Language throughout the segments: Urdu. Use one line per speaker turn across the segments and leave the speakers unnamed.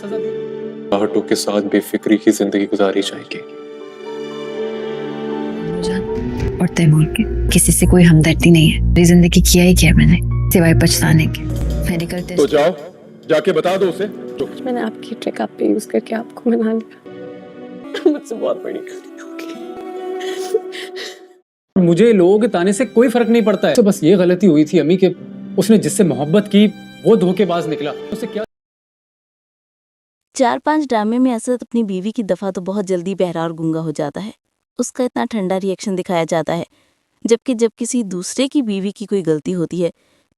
سزا دی.
راہٹوں کے ساتھ بے فکری کی زندگی گزاری جائے گی.
اور تیمور کے کسی سے کوئی ہمدردی نہیں ہے. میری زندگی کیا ہی کیا میں نے سوائے پچھتانے کے. میڈیکل ٹیسٹ
تو جاؤ جا کے بتا دو اسے.
میں نے آپ کی ٹرک آپ پہ یوز کر کے آپ کو منا لیا. مجھ سے بہت بڑی غلطی ہو گئی.
مجھے لوگوں کے تانے سے کوئی فرق نہیں پڑتا ہے. بس یہ غلطی ہوئی تھی امی کہ اس نے جس سے محبت کی وہ دھوکے باز نکلا. اسے کیا
4-5 ڈرامے میں اسد اپنی بیوی کی دفعہ تو بہت جلدی بہرا اور گنگا ہو جاتا ہے. اس کا اتنا ٹھنڈا ری ایکشن دکھایا جاتا ہے، جبکہ جب کسی دوسرے کی بیوی کی کوئی غلطی ہوتی ہے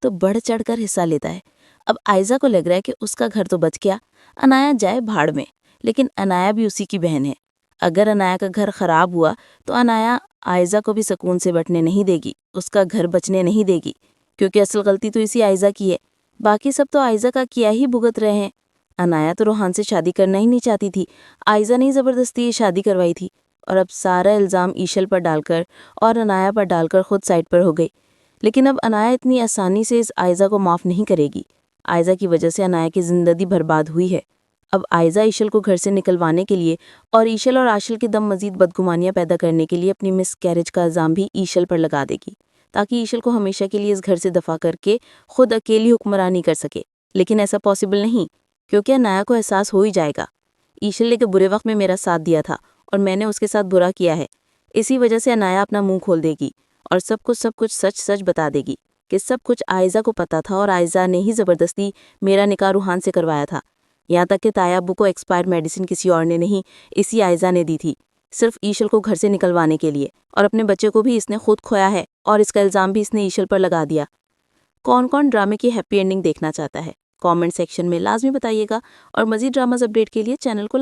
تو بڑھ چڑھ کر حصہ لیتا ہے. اب آئزہ کو لگ رہا ہے کہ اس کا گھر تو بچ گیا، انایا جائے بھاڑ میں. لیکن انایا بھی اسی کی بہن ہے. اگر انایا کا گھر خراب ہوا تو انایا آئزہ کو بھی سکون سے بٹنے نہیں دے گی، اس کا گھر بچنے نہیں دے گی، کیونکہ اصل غلطی تو اسی آئزہ کی ہے. باقی سب تو آئزہ کا کیا ہی بھگت رہے ہیں. انایا تو روحان سے شادی کرنا ہی نہیں چاہتی تھی، آئزہ نے زبردستی یہ شادی کروائی تھی. اور اب سارا الزام ایشل پر ڈال کر اور انایا پر ڈال کر خود سائڈ پر ہو گئی. لیکن اب انایا اتنی آسانی سے اس آئزہ کو معاف نہیں کرے گی. آئزہ کی وجہ سے انایا کی زندگی برباد ہوئی ہے. اب آئزہ ایشل کو گھر سے نکلوانے کے لیے اور ایشل اور آشل کے دم مزید بدگمانیاں پیدا کرنے کے لیے اپنی مس کیریج کا الزام بھی ایشل پر لگا دے گی، تاکہ ایشل کو ہمیشہ کے لیے اس گھر سے دفع کر کے خود اکیلی حکمرانی کر سکے. لیکن ایسا پاسبل نہیں، کیونکہ انایا کو احساس ہو ہی جائے گا ایشل نے کہ برے وقت میں میرا ساتھ دیا تھا اور میں نے اس کے ساتھ برا کیا ہے. اسی وجہ سے انایا اپنا منہ کھول دے گی اور سب کچھ سچ بتا دے گی کہ سب کچھ آئزہ کو پتا تھا اور آئزہ نے ہی زبردستی میرا نکاح روحان سے کروایا تھا. یہاں تک کہ تایا ابو کو ایکسپائر میڈیسن کسی اور نے نہیں، اسی آئزہ نے دی تھی، صرف ایشل کو گھر سے نکلوانے کے لیے. اور اپنے بچے کو بھی اس نے خود کھویا ہے اور اس کا الزام بھی اس نے ایشل پر لگا دیا. کون کون ڈرامے کی ہیپی اینڈنگ دیکھنا چاہتا ہے؟ کامنٹ سیکشن میں لازمی بتائیے گا، اور مزید ڈراماز اپڈیٹ کے لیے چینل کو